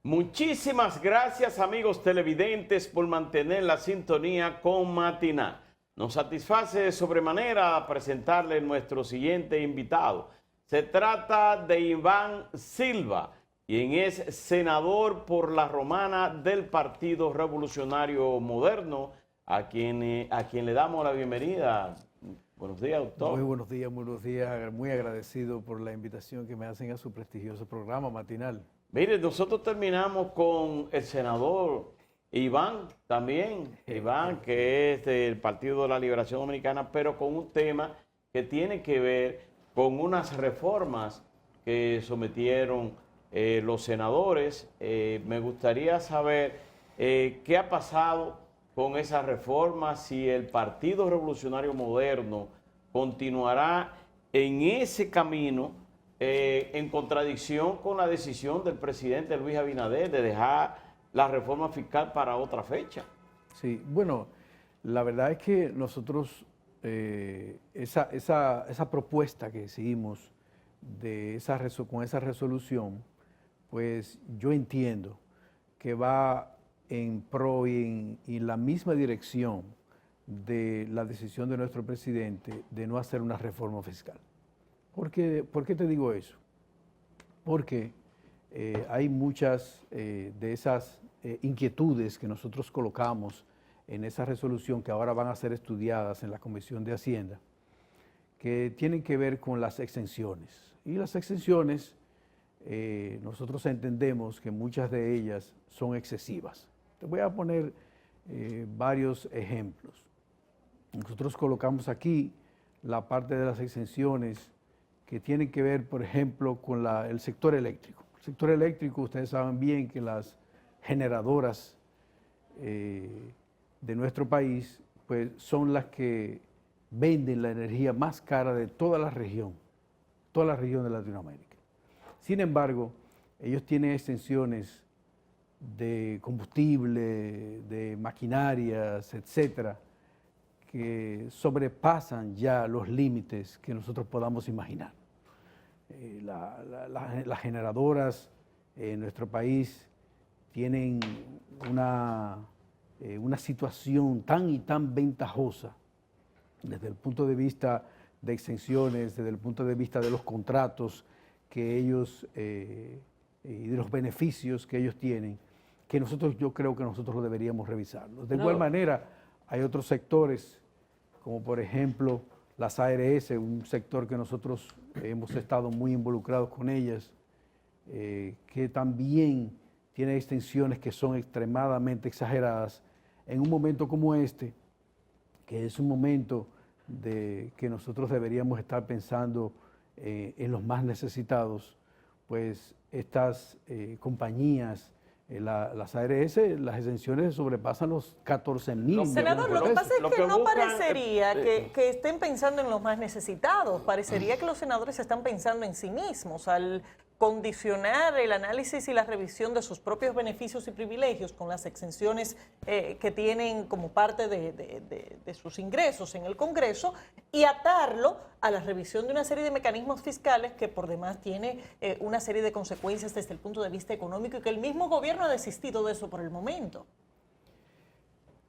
Muchísimas gracias, amigos televidentes, por mantener la sintonía con Matinal. Nos satisface de sobremanera presentarle nuestro siguiente invitado. Se trata de Iván Silva, quien es senador por la Romana del Partido Revolucionario Moderno, a quien le damos la bienvenida. Buenos días, doctor. Muy buenos días. Muy agradecido por la invitación que me hacen a su prestigioso programa Matinal. Mire, nosotros terminamos con el senador Iván también, Iván, que es del Partido de la Liberación Dominicana, pero con un tema que tiene que ver con unas reformas que sometieron los senadores. Me gustaría saber qué ha pasado con esas reformas, si el Partido Revolucionario Moderno continuará en ese camino en contradicción con la decisión del presidente Luis Abinader de dejar la reforma fiscal para otra fecha. Sí, bueno, la verdad es que nosotros, esa propuesta que hicimos con esa resolución, pues yo entiendo que va en pro y en la misma dirección de la decisión de nuestro presidente de no hacer una reforma fiscal. ¿Por qué te digo eso? Porque hay muchas de esas inquietudes que nosotros colocamos en esa resolución que ahora van a ser estudiadas en la Comisión de Hacienda, que tienen que ver con las exenciones. Y las exenciones, nosotros entendemos que muchas de ellas son excesivas. Te voy a poner varios ejemplos. Nosotros colocamos aquí la parte de las exenciones que tienen que ver, por ejemplo, con el sector eléctrico. El sector eléctrico, ustedes saben bien que las generadoras de nuestro país, pues son las que venden la energía más cara de toda la región de Latinoamérica. Sin embargo, ellos tienen exenciones de combustible, de maquinarias, etcétera, que sobrepasan ya los límites que nosotros podamos imaginar. Las generadoras en nuestro país tienen una situación tan y tan ventajosa desde el punto de vista de exenciones, desde el punto de vista de los contratos que ellos y de los beneficios que ellos tienen, que yo creo que nosotros lo deberíamos revisarlo. De igual manera, hay otros sectores, como por ejemplo las ARS, un sector que nosotros hemos estado muy involucrados con ellas, que también tiene extensiones que son extremadamente exageradas en un momento como este, que es un momento que nosotros deberíamos estar pensando en los más necesitados. Pues estas compañías, las ARS, las exenciones sobrepasan los 14.000. Senador, lo que pasa es que no parecería que estén pensando en los más necesitados, parecería que los senadores están pensando en sí mismos al condicionar el análisis y la revisión de sus propios beneficios y privilegios con las exenciones que tienen como parte de sus ingresos en el Congreso y atarlo a la revisión de una serie de mecanismos fiscales que por demás tiene una serie de consecuencias desde el punto de vista económico y que el mismo gobierno ha desistido de eso por el momento.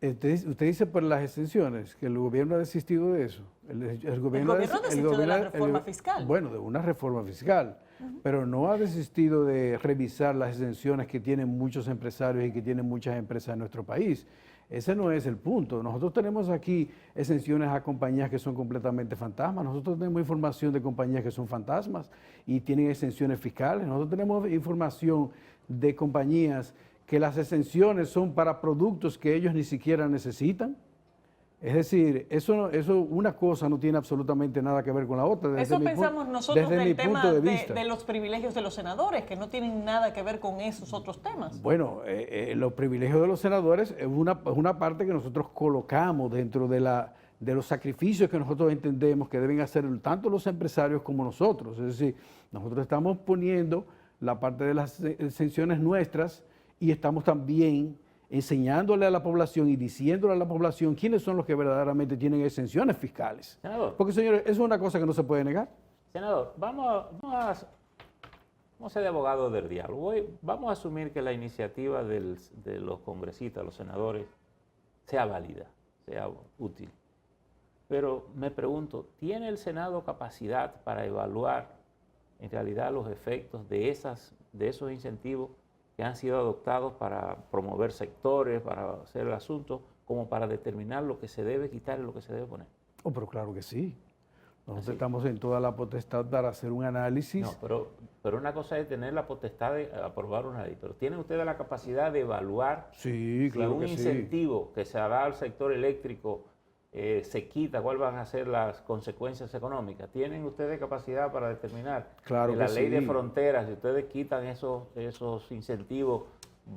Usted dice por las exenciones, que el gobierno ha desistido de eso. El gobierno ha desistido de la reforma fiscal. Bueno, de una reforma fiscal, pero no ha desistido de revisar las exenciones que tienen muchos empresarios y que tienen muchas empresas en nuestro país. Ese no es el punto. Nosotros tenemos aquí exenciones a compañías que son completamente fantasmas. Nosotros tenemos información de compañías que son fantasmas y tienen exenciones fiscales. Nosotros tenemos información de compañías que las exenciones son para productos que ellos ni siquiera necesitan. Es decir, una cosa no tiene absolutamente nada que ver con la otra. Eso pensamos nosotros del tema de los privilegios de los senadores, que no tienen nada que ver con esos otros temas. Bueno, los privilegios de los senadores es una parte que nosotros colocamos dentro de los sacrificios que nosotros entendemos que deben hacer tanto los empresarios como nosotros. Es decir, nosotros estamos poniendo la parte de las exenciones nuestras y estamos también enseñándole a la población y diciéndole a la población quiénes son los que verdaderamente tienen exenciones fiscales. Senador. Porque, señores, eso es una cosa que no se puede negar. Senador, vamos a vamos a ser de abogado del diablo. Vamos a asumir que la iniciativa de los congresistas, los senadores, sea válida, sea útil. Pero me pregunto, ¿tiene el Senado capacidad para evaluar en realidad los efectos de esos incentivos que han sido adoptados para promover sectores, para hacer el asunto, como para determinar lo que se debe quitar y lo que se debe poner? Oh, pero claro que sí. Nosotros ¿Así? estamos en toda la potestad para hacer un análisis. No, pero una cosa es tener la potestad de aprobar una ley, pero ¿tienen ustedes la capacidad de evaluar Sí, claro si un que sí. incentivo que se hará al sector eléctrico se quita, cuáles van a ser las consecuencias económicas? ¿Tienen ustedes capacidad para determinar Claro que la que ley de sí. fronteras, si ustedes quitan esos incentivos,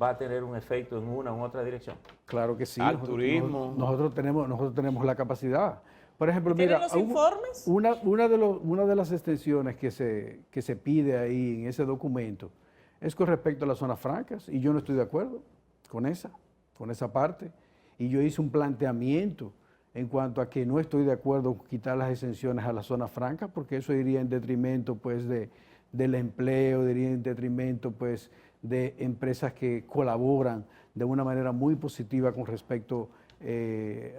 va a tener un efecto en una u otra dirección? Claro que sí. Al turismo. Nosotros tenemos la capacidad. Por ejemplo, ¿Tienen mira, los informes? una de las extensiones que se pide ahí en ese documento es con respecto a las zonas francas, y yo no estoy de acuerdo con esa parte. Y yo hice un planteamiento en cuanto a que no estoy de acuerdo con quitar las exenciones a las zonas francas, porque eso iría en detrimento pues del empleo, iría en detrimento pues de empresas que colaboran de una manera muy positiva con respecto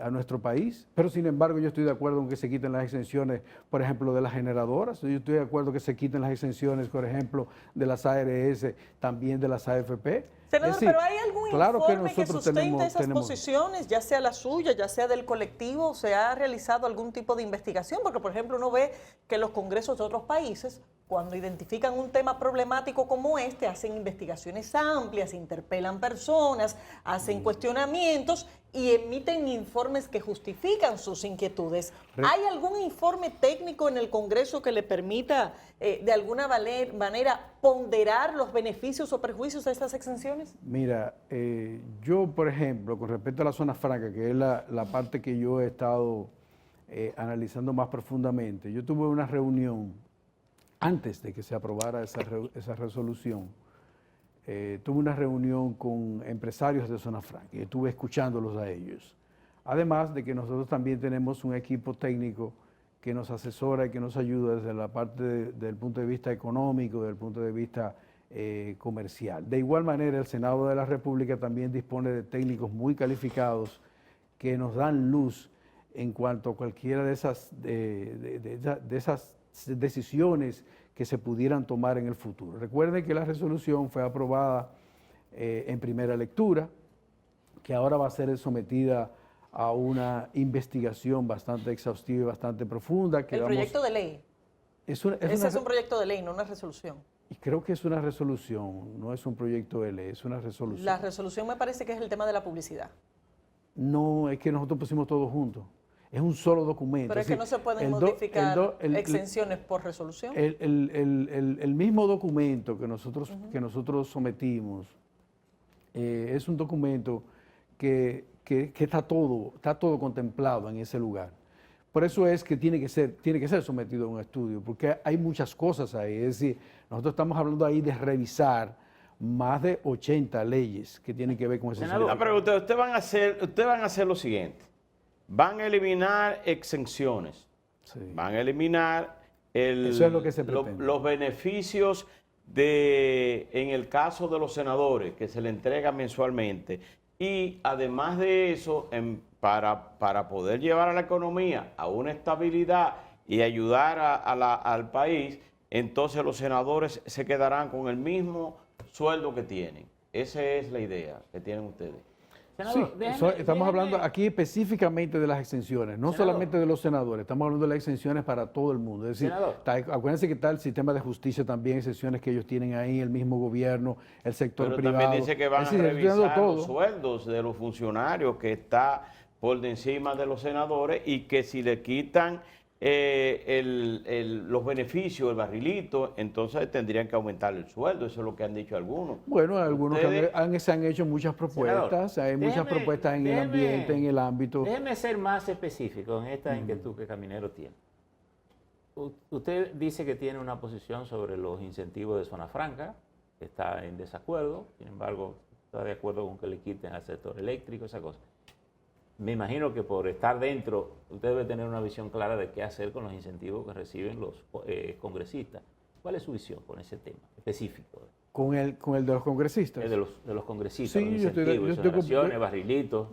a nuestro país. Pero sin embargo yo estoy de acuerdo en que se quiten las exenciones, por ejemplo, de las generadoras. Yo estoy de acuerdo que se quiten las exenciones, por ejemplo, de las ARS, también de las AFP. Senador, decir, pero ¿hay algún claro informe que nosotros sustente esas tenemos- posiciones, ya sea la suya, ya sea del colectivo? ¿Se ha realizado algún tipo de investigación? Porque, por ejemplo, uno ve que los congresos de otros países, cuando identifican un tema problemático como este, hacen investigaciones amplias, interpelan personas, hacen cuestionamientos y emiten informes que justifican sus inquietudes. ¿Hay algún informe técnico en el Congreso que le permita, de alguna manera, ponderar los beneficios o perjuicios de estas exenciones? Mira, yo, por ejemplo, con respecto a la zona franca, que es la parte que yo he estado analizando más profundamente, yo tuve una reunión antes de que se aprobara esa resolución. Tuve una reunión con empresarios de zona franca y estuve escuchándolos a ellos. Además de que nosotros también tenemos un equipo técnico que nos asesora y que nos ayuda desde la parte del punto de vista económico, desde el punto de vista comercial. De igual manera, el Senado de la República también dispone de técnicos muy calificados que nos dan luz en cuanto a cualquiera de esas decisiones que se pudieran tomar en el futuro. Recuerden que la resolución fue aprobada en primera lectura, que ahora va a ser sometida a una investigación bastante exhaustiva y bastante profunda. Que El proyecto de ley. Ese es un proyecto de ley, no una resolución. Y creo que es una resolución, no es un proyecto de ley, es una resolución. La resolución me parece que es el tema de la publicidad. No, es que nosotros pusimos todo junto. Es un solo documento. Pero es que no se pueden modificar exenciones por resolución. El mismo documento que nosotros sometimos es un documento que está todo contemplado en ese lugar. Por eso es que tiene que ser sometido a un estudio, porque hay muchas cosas ahí. Es decir, nosotros estamos hablando ahí de revisar más de 80 leyes que tienen que ver con ese Senador, pero ustedes van a hacer lo siguiente. Van a eliminar exenciones. Sí. Van a eliminar Eso es lo que se pretende. los beneficios en el caso de los senadores que se le entregan mensualmente. Y además de eso, para poder llevar a la economía a una estabilidad y ayudar al país, entonces los senadores se quedarán con el mismo sueldo que tienen. Esa es la idea que tienen ustedes. Senador, Sí, estamos hablando aquí específicamente de las exenciones, no Senador. solamente de los senadores, estamos hablando de las exenciones para todo el mundo. Es decir, Senador. acuérdense que está el sistema de justicia también, exenciones que ellos tienen ahí, el mismo gobierno, el sector Pero privado. también dice que van Es a decir, estoy dando revisar todo. los sueldos de los funcionarios que está por de encima de los senadores y que si le quitan los beneficios, el barrilito, entonces tendrían que aumentar el sueldo. Eso es lo que han dicho algunos. Bueno, algunos se han hecho muchas propuestas, Senador, hay muchas propuestas en el ambiente, en el ámbito. Déjeme ser más específico en esta inquietud que Caminero tiene. Usted dice que tiene una posición sobre los incentivos de zona franca, que está en desacuerdo, sin embargo, está de acuerdo con que le quiten al sector eléctrico, esa cosa. Me imagino que por estar dentro, usted debe tener una visión clara de qué hacer con los incentivos que reciben los congresistas. ¿Cuál es su visión con ese tema específico? Con el de los congresistas. De los congresistas, Sí, los yo estoy- incentivos, yo estoy- exoneraciones, yo- barrilitos.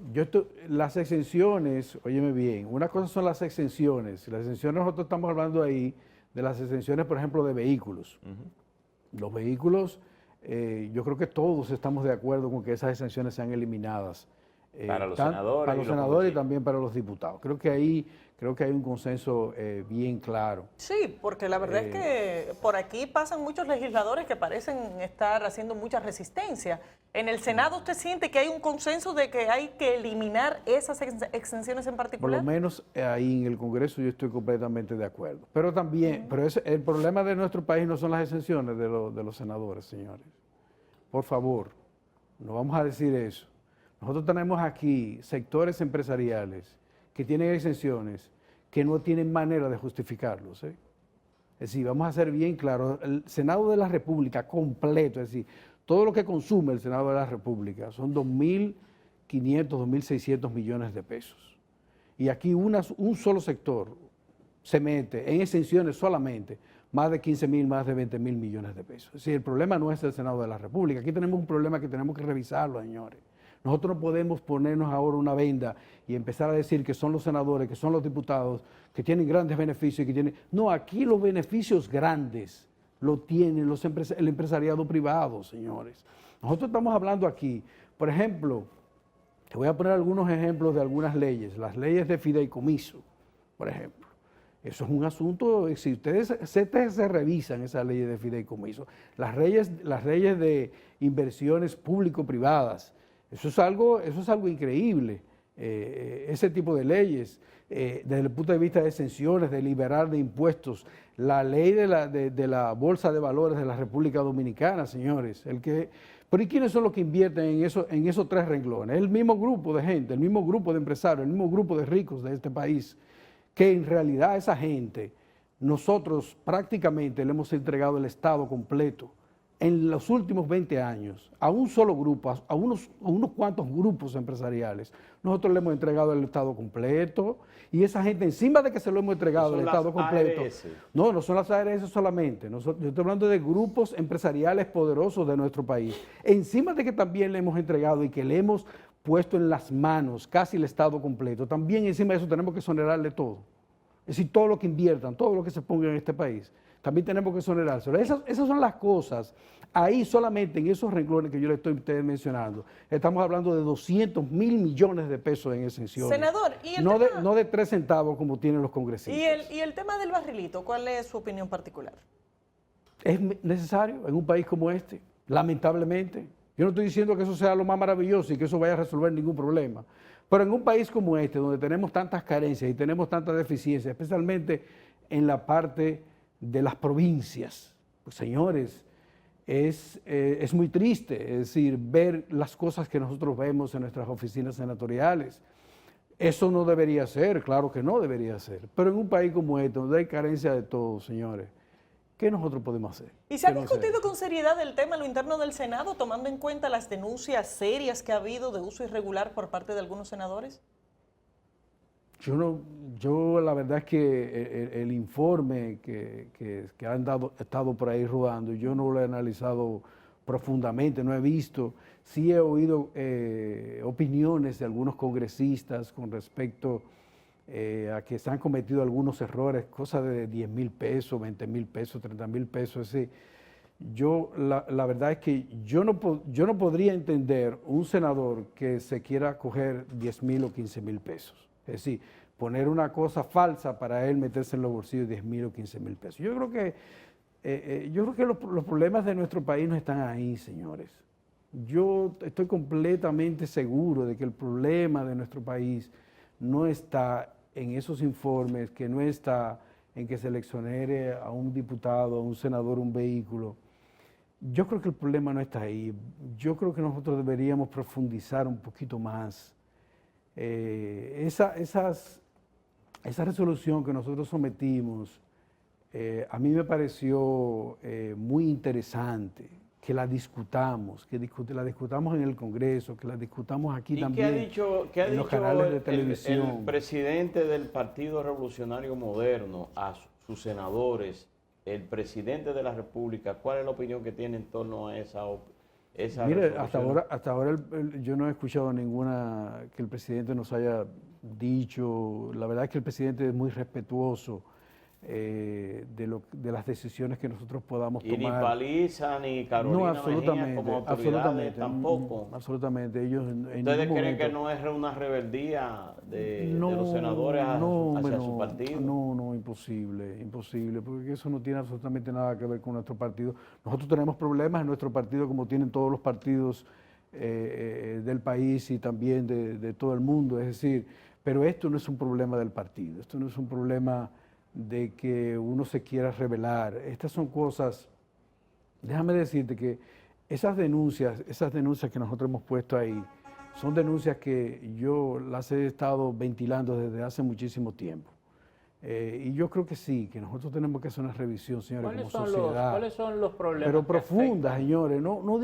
Las exenciones, óyeme bien, una cosa son las exenciones. Las exenciones, nosotros estamos hablando ahí de las exenciones, por ejemplo, de vehículos. Los vehículos, yo creo que todos estamos de acuerdo con que esas exenciones sean eliminadas. Para los senadores Para y los los senadores y congresistas. también para los diputados. Creo que hay un consenso bien claro. Sí, porque la verdad es que por aquí pasan muchos legisladores que parecen estar haciendo mucha resistencia. En el Senado usted siente que hay un consenso de que hay que eliminar esas exenciones en Por particular. lo menos ahí en el Congreso yo estoy completamente de acuerdo. Pero también, el problema de nuestro país no son las exenciones de los senadores, señores. Por favor, no vamos a decir eso. Nosotros tenemos aquí sectores empresariales que tienen exenciones que no tienen manera de justificarlos. Es decir, vamos a ser bien claros, el Senado de la República completo, es decir, todo lo que consume el Senado de la República son 2.500, 2.600 millones de pesos. Y aquí un solo sector se mete en exenciones solamente más de 15.000, más de 20.000 millones de pesos. Es decir, el problema no es el Senado de la República, aquí tenemos un problema que tenemos que revisarlo, señores. Nosotros no podemos ponernos ahora una venda y empezar a decir que son los senadores, que son los diputados, que tienen grandes beneficios. No, aquí los beneficios grandes lo tienen el empresariado privado, señores. Nosotros estamos hablando aquí, por ejemplo, te voy a poner algunos ejemplos de algunas leyes, las leyes de fideicomiso, por ejemplo. Eso es un asunto, si ustedes se revisan esas leyes de fideicomiso, las leyes de inversiones público-privadas, eso es algo increíble, ese tipo de leyes, desde el punto de vista de exenciones, de liberar de impuestos, la ley de la Bolsa de Valores de la República Dominicana, señores, pero ¿y quiénes son los que invierten en esos tres renglones? El mismo grupo de gente, el mismo grupo de empresarios, el mismo grupo de ricos de este país, que en realidad esa gente, nosotros prácticamente le hemos entregado el Estado completo en los últimos 20 años a un solo grupo, a unos cuantos grupos empresariales. Nosotros le hemos entregado el Estado completo y esa gente, encima de que se lo hemos entregado el Estado completo, no son las ARS solamente, yo estoy hablando de grupos empresariales poderosos de nuestro país, encima de que también le hemos entregado y que le hemos puesto en las manos casi el Estado completo, también encima de eso tenemos que exonerarle todo. Es decir, todo lo que inviertan, todo lo que se ponga en este país, también tenemos que exonerárselo. Esas son las cosas. Ahí solamente en esos renglones que yo le estoy a ustedes mencionando, estamos hablando de 200.000 millones de pesos en exenciones. Senador, ¿y no de 3 centavos como tienen los congresistas. ¿Y el tema del barrilito? ¿Cuál es su opinión particular? Es necesario en un país como este, lamentablemente. Yo no estoy diciendo que eso sea lo más maravilloso y que eso vaya a resolver ningún problema. Pero en un país como este, donde tenemos tantas carencias y tenemos tantas deficiencias, especialmente en la parte de las provincias, pues señores, es muy triste, es decir, ver las cosas que nosotros vemos en nuestras oficinas senatoriales. Eso no debería ser, claro que no debería ser. Pero en un país como este, donde hay carencia de todo, señores, ¿qué nosotros podemos hacer? ¿Y se ha discutido con seriedad el tema en lo interno del Senado, tomando en cuenta las denuncias serias que ha habido de uso irregular por parte de algunos senadores? Yo la verdad es que el informe que han estado por ahí rodando, yo no lo he analizado profundamente, no he visto, sí he oído opiniones de algunos congresistas con respecto a que se han cometido algunos errores, cosas de 10.000 pesos, 20.000 pesos, 30.000 pesos. La verdad es que yo no podría entender un senador que se quiera coger 10.000 o 15.000 pesos. Es decir, poner una cosa falsa para él meterse en los bolsillos 10.000 o 15.000 pesos. Yo creo que los problemas de nuestro país no están ahí, señores. Yo estoy completamente seguro de que el problema de nuestro país no está en esos informes, que no está en que se le exonere a un diputado, a un senador, un vehículo. Yo creo que el problema no está ahí. Yo creo que nosotros deberíamos profundizar un poquito más. Esa resolución que nosotros sometimos, a mí me pareció muy interesante que la discutamos, la discutamos en el Congreso, que la discutamos aquí también en los canales de televisión. El presidente del Partido Revolucionario Moderno a sus senadores el presidente de la República, ¿cuál es la opinión que tiene en torno a esa Mire, resolución? hasta ahora yo no he escuchado ninguna que el presidente nos haya dicho. La verdad es que el presidente es muy respetuoso de las decisiones que nosotros podamos Y tomar. ni Paliza ni Carolina No, Mejía absolutamente, como autoridades absolutamente, tampoco. absolutamente. Ellos en ¿Ustedes ningún creen momento- que no es una rebeldía de los senadores hacia su partido? No, imposible, imposible, porque eso no tiene absolutamente nada que ver con nuestro partido. Nosotros tenemos problemas en nuestro partido como tienen todos los partidos del país y también de todo el mundo, es decir, pero esto no es un problema del partido, esto no es un problema de que uno se quiera rebelar. Estas son cosas, déjame decirte que esas denuncias que nosotros hemos puesto ahí, son denuncias que yo las he estado ventilando desde hace muchísimo tiempo. Y yo creo que sí, que nosotros tenemos que hacer una revisión, señores, como sociedad. ¿Cuáles son los problemas? Pero que profunda, afectan? señores. No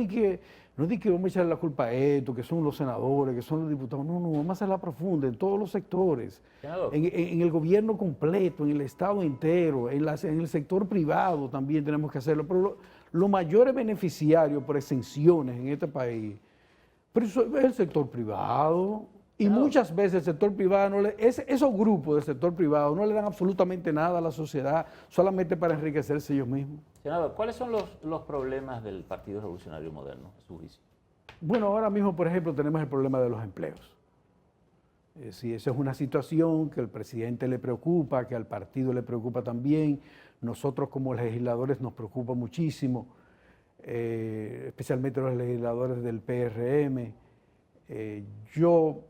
di que vamos a echarle la culpa a esto, que son los senadores, que son los diputados. No, vamos a hacerla profunda en todos los sectores. Senador. En el gobierno completo, en el Estado entero, en el sector privado también tenemos que hacerlo. Pero los mayores beneficiarios por exenciones en este país, pero eso es el sector privado. Y Claro. muchas veces el sector privado, esos grupos del sector privado no le dan absolutamente nada a la sociedad, solamente para enriquecerse ellos mismos. Senador, ¿cuáles son los problemas del Partido Revolucionario Moderno, a su juicio? Bueno, ahora mismo, por ejemplo, tenemos el problema de los empleos. Si esa es una situación que al presidente le preocupa, que al partido le preocupa también, nosotros como legisladores nos preocupa muchísimo, especialmente los legisladores del PRM. Yo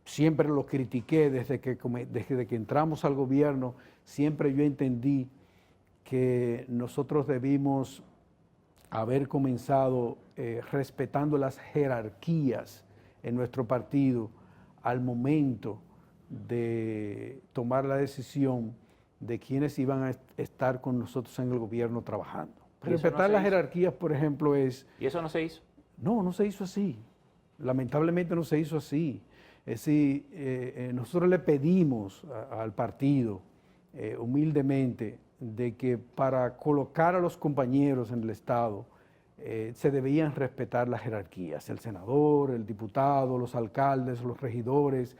siempre lo critiqué desde que entramos al gobierno, siempre yo entendí que nosotros debimos haber comenzado respetando las jerarquías en nuestro partido al momento de tomar la decisión de quiénes iban a estar con nosotros en el gobierno trabajando. ¿Y eso no Respetar se las hizo? jerarquías, por ejemplo, es... ¿Y eso no se hizo? No se hizo así. Lamentablemente no se hizo así. Es decir, nosotros le pedimos al partido humildemente de que para colocar a los compañeros en el Estado se debían respetar las jerarquías, el senador, el diputado, los alcaldes, los regidores,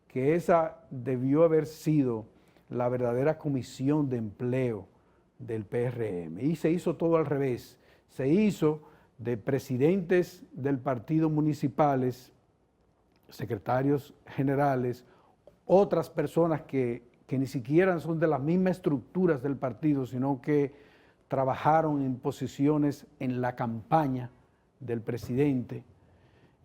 que esa debió haber sido la verdadera comisión de empleo del PRM. Y se hizo todo al revés. Se hizo de presidentes del partido municipales, secretarios generales, otras personas que ni siquiera son de las mismas estructuras del partido, sino que trabajaron en posiciones en la campaña del presidente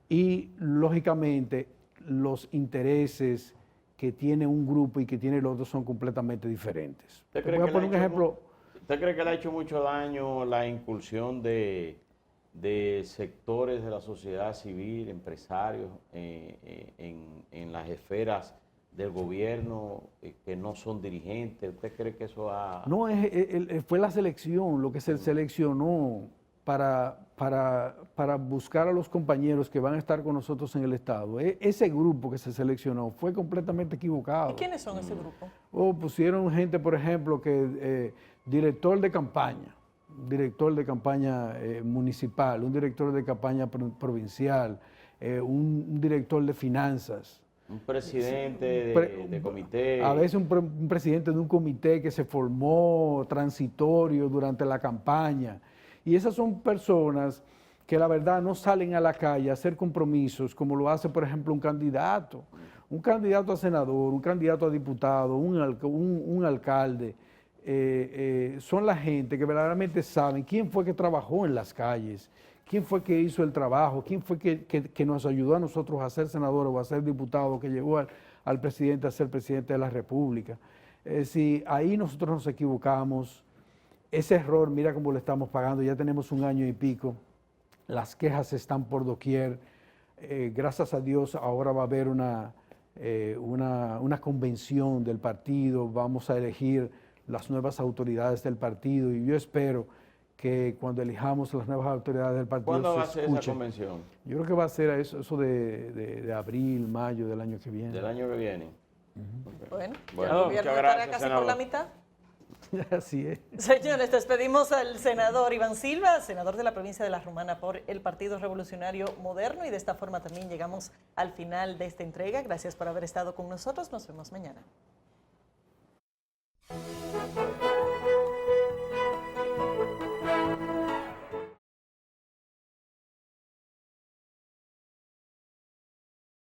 y, lógicamente, los intereses que tiene un grupo y que tiene el otro son completamente diferentes. ¿Usted Te cree voy a que poner un ejemplo. ¿Usted cree que le ha hecho mucho daño la incursión de sectores de la sociedad civil, empresarios, en las esferas del gobierno que no son dirigentes? ¿Usted cree que eso ha...? No, fue la selección, lo que se seleccionó para buscar a los compañeros que van a estar con nosotros en el Estado. Ese grupo que se seleccionó fue completamente equivocado. ¿Y quiénes son ese grupo? Pusieron gente, por ejemplo, que director de campaña municipal, un director de campaña provincial, un director de finanzas. Un presidente de comité. A veces un presidente de un comité que se formó transitorio durante la campaña. Y esas son personas que la verdad no salen a la calle a hacer compromisos como lo hace, por ejemplo, un candidato a senador, un candidato a diputado, un alcalde. Son la gente que verdaderamente saben quién fue que trabajó en las calles, quién fue que hizo el trabajo, quién fue que nos ayudó a nosotros a ser senadores o a ser diputados, que llegó al presidente a ser presidente de la República. Si ahí nosotros nos equivocamos, ese error, mira cómo lo estamos pagando, ya tenemos 1 año y pico, las quejas están por doquier, gracias a Dios ahora va a haber una convención del partido, vamos a elegir las nuevas autoridades del partido y yo espero que cuando elijamos las nuevas autoridades del partido ¿Cuándo va a se ser esa escuche. convención? Yo creo que va a ser eso de abril, mayo del año que viene. Del año que viene. Bueno, Bueno, ¿el gobierno muchas estará gracias, casi senador. por la mitad? Así es. Señores, despedimos al senador Iván Silva, senador de la provincia de La Romana por el Partido Revolucionario Moderno, y de esta forma también llegamos al final de esta entrega. Gracias por haber estado con nosotros. Nos vemos mañana.